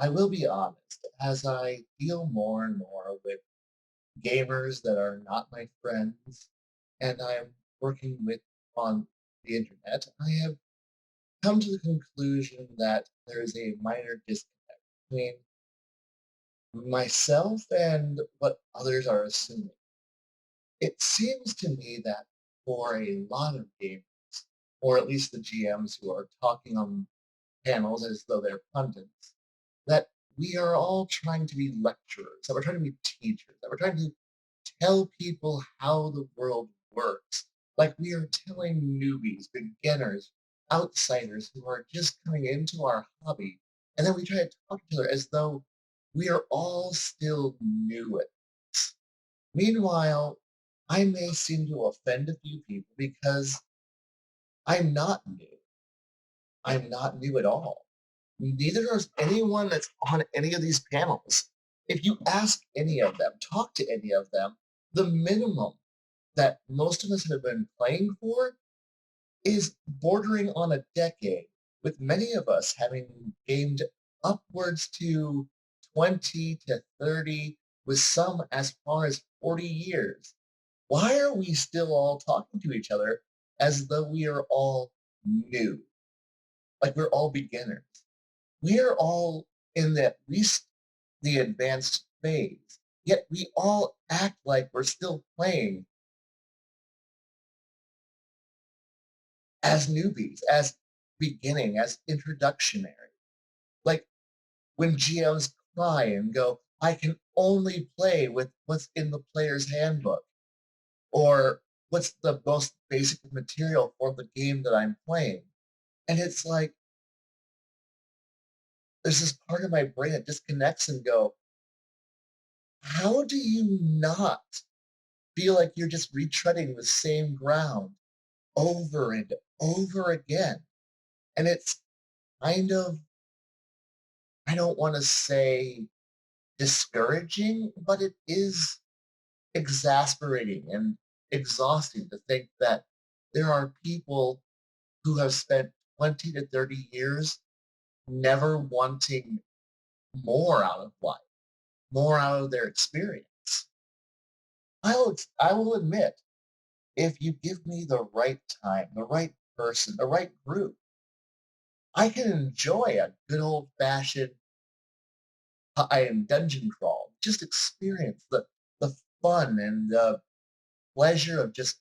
I will be honest, as I deal more and more with gamers that are not my friends, and I'm working with on the internet, I have come to the conclusion that there is a minor disconnect between myself and what others are assuming. It seems to me that for a lot of gamers, or at least the GMs who are talking on panels as though they're pundits, that we are all trying to be lecturers, that we're trying to be teachers, that we're trying to tell people how the world works. Like we are telling newbies, beginners, outsiders who are just coming into our hobby. And then we try to talk to each other as though we are all still new at this. Meanwhile, I may seem to offend a few people because I'm not new. I'm not new at all. Neither is anyone that's on any of these panels. If you ask any of them, talk to any of them, the minimum that most of us have been playing for is bordering on a decade, with many of us having gained upwards to 20 to 30, with some as far as 40 years. Why are we still all talking to each other as though we are all new, like we're all beginners? We are all in the, at least the advanced phase, yet we all act like we're still playing as newbies, as beginning, as introductionary. Like when GMs cry and go, I can only play with what's in the player's handbook, or what's the most basic material for the game that I'm playing. And it's like, there's this part of my brain that disconnects and go, how do you not feel like you're just retreading the same ground over and over again? And it's kind of, I don't want to say discouraging, but it is exasperating and exhausting to think that there are people who have spent 20 to 30 years never wanting more out of life, more out of their experience. I will admit, if you give me the right time, the right person, the right group, I can enjoy a good old fashioned dungeon crawl. Just experience the fun and the pleasure of just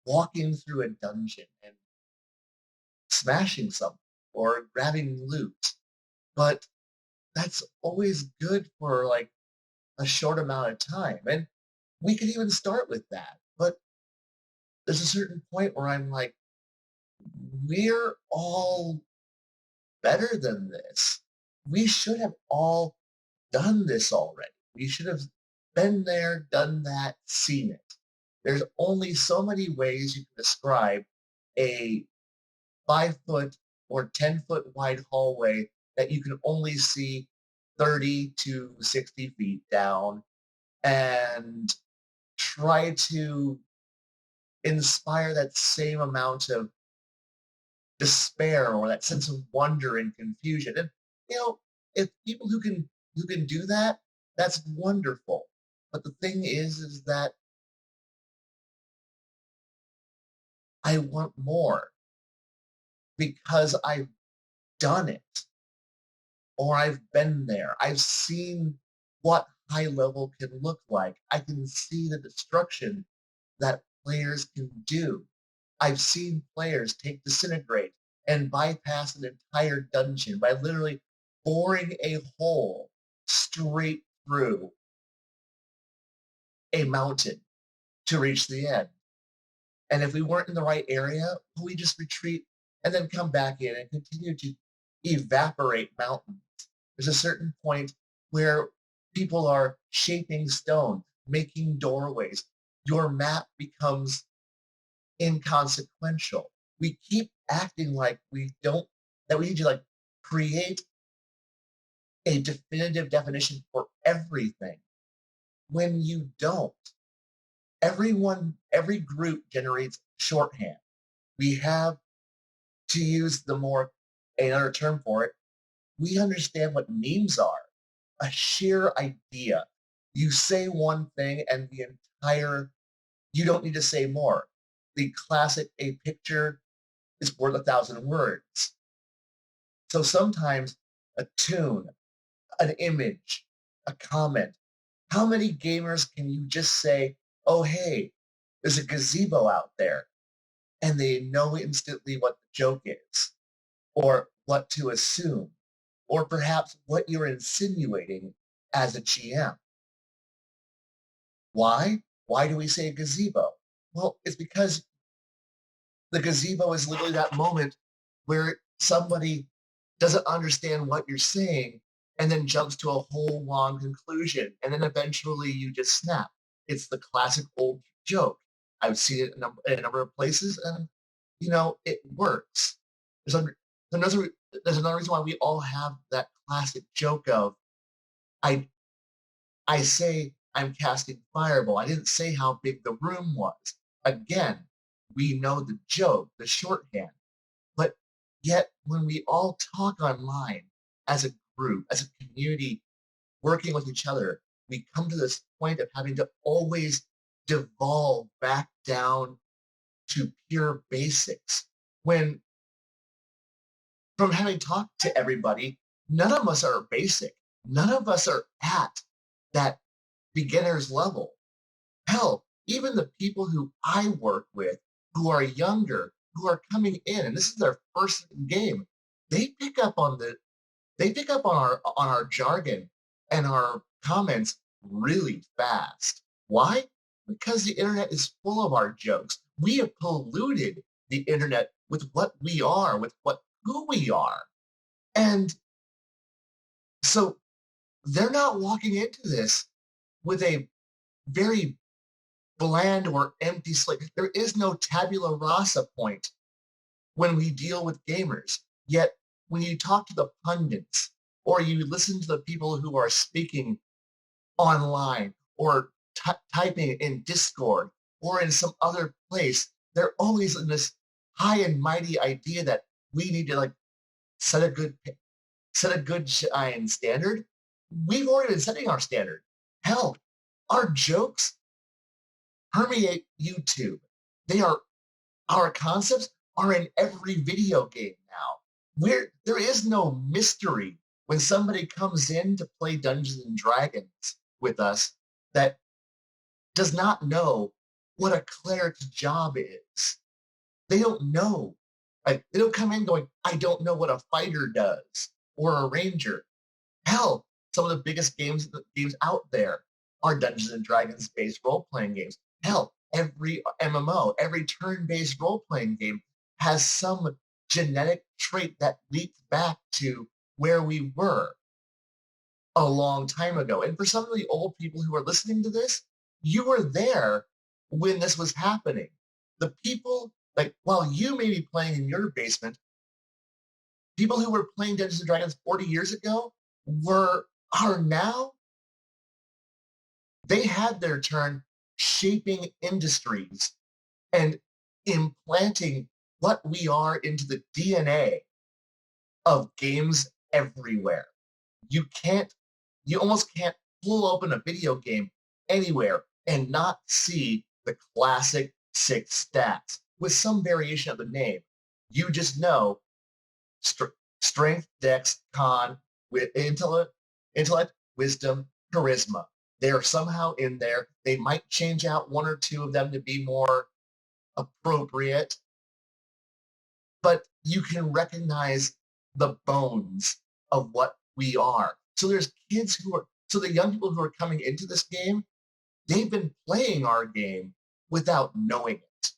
walking through a dungeon and smashing something or grabbing loot. But that's always good for like a short amount of time. And we could even start with that. But there's a certain point where I'm like, we're all better than this. We should have all done this already. We should have been there, done that, seen it. There's only so many ways you can describe a 5 foot or 10-foot wide hallway that you can only see 30 to 60 feet down and try to inspire that same amount of despair or that sense of wonder and confusion. And you know, if people who can do that, that's wonderful. But the thing is that I want more because I've done it or I've been there. I've seen what high level can look like. I can see the destruction that players can do. I've seen players take Disintegrate and bypass an entire dungeon by literally boring a hole straight through a mountain to reach the end. And if we weren't in the right area, we just retreat and then come back in and continue to evaporate mountains. There's a certain point where people are shaping stone, making doorways. Your map becomes inconsequential. We keep acting like we don't, that we need to like create a definitive definition for everything when you don't. Every group generates shorthand. We have, to use the more another term for it, we understand what memes are. A sheer idea. You say one thing and the entire, you don't need to say more. The classic, a picture is worth 1,000 words. So sometimes a tune, an image, a comment. How many gamers can you just say, oh, hey, there's a gazebo out there, and they know instantly what the joke is, or what to assume, or perhaps what you're insinuating as a GM? Why? Why do we say gazebo? Well, it's because the gazebo is literally that moment where somebody doesn't understand what you're saying and then jumps to a whole long conclusion. And then eventually you just snap. It's the classic old joke. I've seen it in a number of places and, it works. There's another, there's another reason why we all have that classic joke of, I, I say I'm casting fireball. I didn't say how big the room was. Again, we know the joke, the shorthand. But yet, when we all talk online as a group, as a community, working with each other, we come to this point of having to always devolve back down to pure basics. When from having talked to everybody, none of us are basic. None of us are at that beginner's level. Hell, even the people who I work with who are younger, who are coming in, and this is their first game, they pick up on our jargon and our comments really fast. Why? Because the internet is full of our jokes. We have polluted the internet with what we are, with who we are. And so they're not walking into this with a very bland or empty slate. There is no tabula rasa point when we deal with gamers. Yet, when you talk to the pundits or you listen to the people who are speaking online or typing in Discord or in some other place, they're always in this high and mighty idea that we need to like set a good shine standard. We've already been setting our standard. Hell, our jokes permeate YouTube. They are Our concepts are in every video game now. There is no mystery when somebody comes in to play Dungeons and Dragons with us that does not know what a cleric's job is. They don't know. Like they don't come in going, I don't know what a fighter does or a ranger. Hell, some of the biggest games out there are Dungeons and Dragons based role playing games. Hell, every MMO, every turn based role playing game has some genetic trait that leads back to where we were a long time ago. And for some of the old people who are listening to this, you were there when this was happening. The people, like, while you may be playing in your basement, people who were playing Dungeons and Dragons 40 years ago are now, they had their turn shaping industries and implanting what we are into the DNA of games everywhere. You can't, you almost can't pull open a video game anywhere and not see the classic 6 stats with some variation of the name. You just know strength, dex, con, with intellect, wisdom, charisma. They are somehow in there. They might change out one or two of them to be more appropriate, but you can recognize the bones of what we are. So so the young people who are coming into this game, they've been playing our game without knowing it.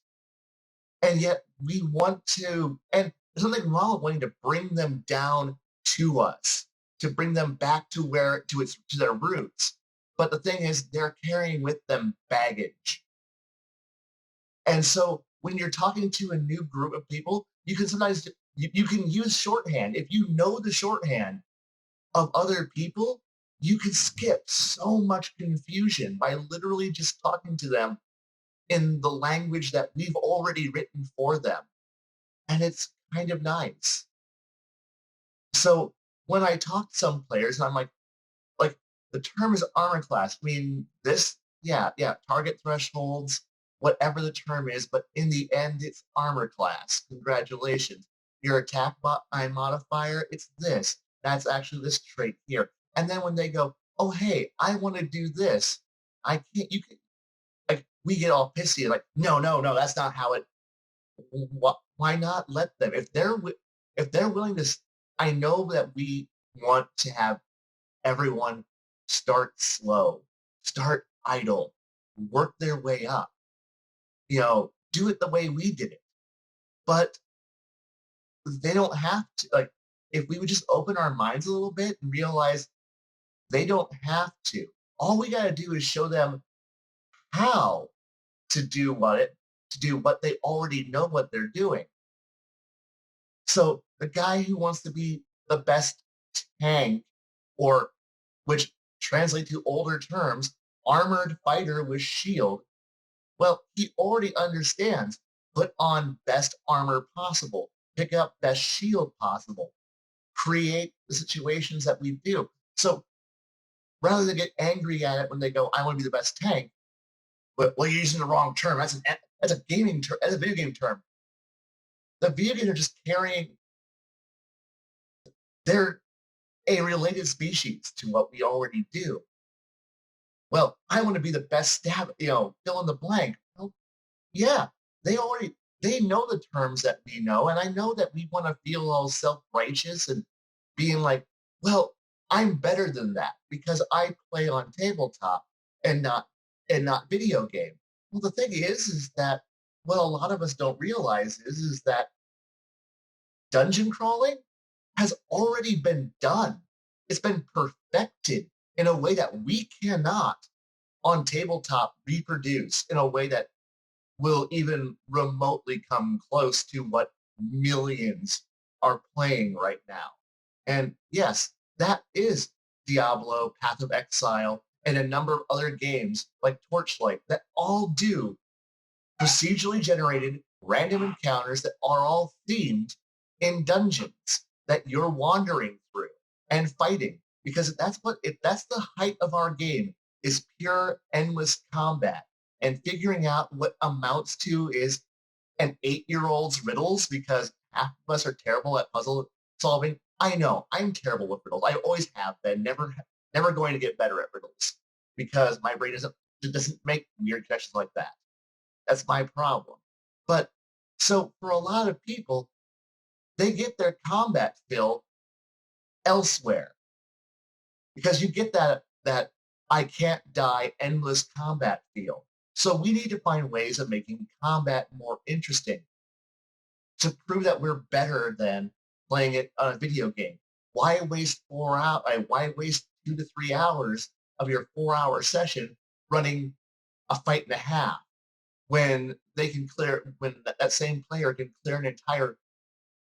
And yet we want to, and there's nothing wrong with wanting to bring them down to us, to bring them back to to their roots. But the thing is, they're carrying with them baggage. And so when you're talking to a new group of people, you can sometimes you can use shorthand. If you know the shorthand of other people, you can skip so much confusion by literally just talking to them in the language that we've already written for them. And it's kind of nice. So when I talk to some players, and I'm like the term is armor class. I mean, this, yeah, yeah, target thresholds, whatever the term is, but in the end, it's armor class. Congratulations. Your attack by modifier, it's this. That's actually this trait here. And then when they go, oh, hey, I want to do this, I can't, you can, like, we get all pissy, like, no, no, no, that's not how it, why not let them? If they're willing to, I know that we want to have everyone start slow, start idle, work their way up, do it the way we did it. But they don't have to. Like, if we would just open our minds a little bit and realize they don't have to. All we got to do is show them how to do what they already know what they're doing. So the guy who wants to be the best tank, or which translate to older terms, armored fighter with shield, well, he already understands. Put on best armor possible, pick up best shield possible, create the situations that we do. So rather than get angry at it when they go, I want to be the best tank, but well, you're using the wrong term. That's a gaming term, that's a video game term. The video games are just carrying, they're a related species to what we already do. Well, I want to be the best stab, fill in the blank. Well, yeah, they know the terms that we know, and I know that we want to feel all self-righteous and being like, well, I'm better than that because I play on tabletop and not video game. Well, the thing is that what a lot of us don't realize is that dungeon crawling has already been done. It's been perfected in a way that we cannot on tabletop reproduce in a way that will even remotely come close to what millions are playing right now. And yes, that is Diablo, Path of Exile, and a number of other games like Torchlight that all do procedurally generated random encounters that are all themed in dungeons that you're wandering through and fighting, because that's the height of our game, is pure endless combat and figuring out what amounts to is an 8-year-old's riddles, because half of us are terrible at puzzle solving. I know I'm terrible with riddles. I always have been. Never going to get better at riddles because my brain doesn't make weird connections like that. That's my problem. But so for a lot of people, they get their combat feel elsewhere because you get that I can't die endless combat feel. So we need to find ways of making combat more interesting to prove that we're better than playing it on a video game. Why waste 4 hours? Why waste 2 to 3 hours of your 4 hour session running a fight and a half when that same player can clear an entire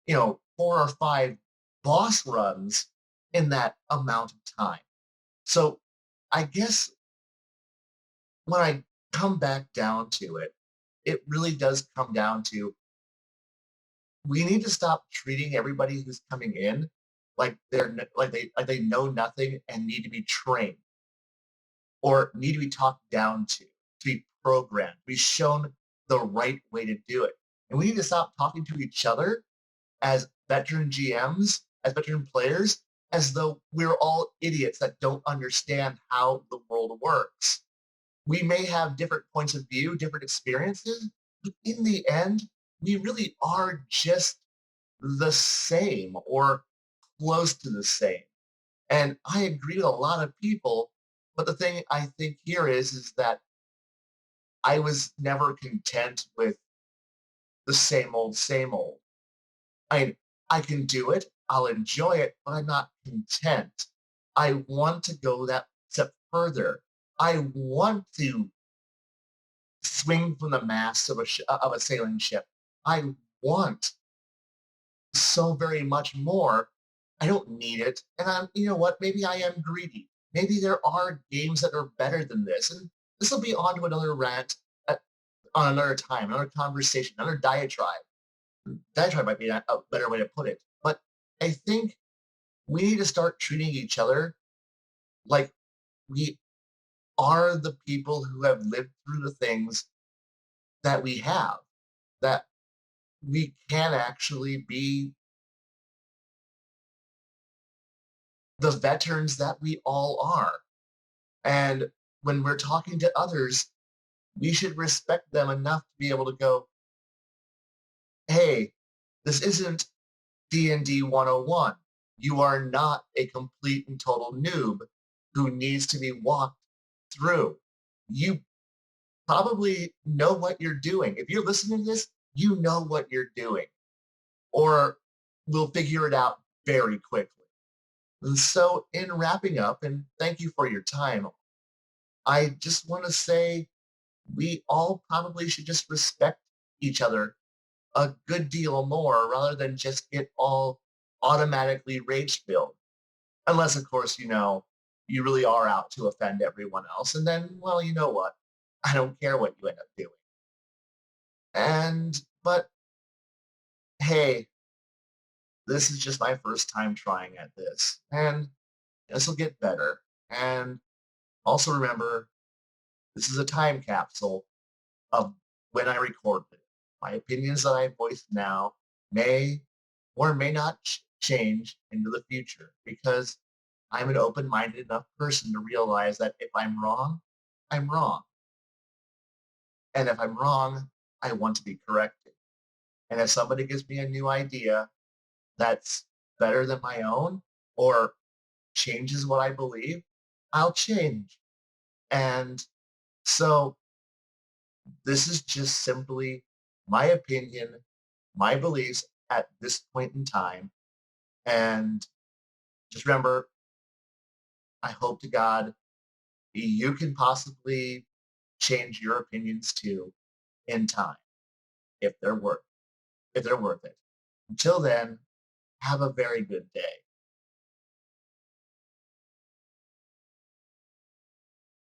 4 or 5 boss runs in that amount of time? So I guess when I come back down to it, it really does come down to we need to stop treating everybody who's coming in like they know nothing and need to be trained or need to be talked down to be programmed, to be shown the right way to do it. And we need to stop talking to each other as veteran GMs, as veteran players, as though we're all idiots that don't understand how the world works. We may have different points of view, different experiences, but in the end, we really are just the same or close to the same. And I agree with a lot of people, but the thing I think here is that I was never content with the same old, same old. I can do it, I'll enjoy it, but I'm not content. I want to go that step further. I want to swing from the mast of a sailing ship. I want so very much more. I don't need it. And you know what? Maybe I am greedy. Maybe there are games that are better than this. And this will be on to another rant on another time, another conversation, another diatribe. Diatribe might be a better way to put it. But I think We need to start treating each other like we are the people who have lived through the things that we have, that we can actually be the veterans that we all are. And when we're talking to others, we should respect them enough to be able to go, hey, this isn't D&D 101. You are not a complete and total noob who needs to be walked through. You probably know what you're doing. If you're listening to this, you know what you're doing, or we'll figure it out very quickly. And so, in wrapping up, and thank you for your time, I just want to say we all probably should just respect each other a good deal more rather than just get all automatically rage filled. Unless, of course, you really are out to offend everyone else. And then, well, you know what? I don't care what you end up doing. But hey, this is just my first time trying at this. And this will get better. And also remember, this is a time capsule of when I recorded it. My opinions that I voice now may or may not change into the future because I'm an open minded enough person to realize that if I'm wrong, I'm wrong. And if I'm wrong, I want to be corrected. And if somebody gives me a new idea that's better than my own or changes what I believe, I'll change. And so this is just simply my opinion, my beliefs at this point in time. And just remember, I hope to God you can possibly change your opinions too in time if they're worth it. Until then, have a very good day.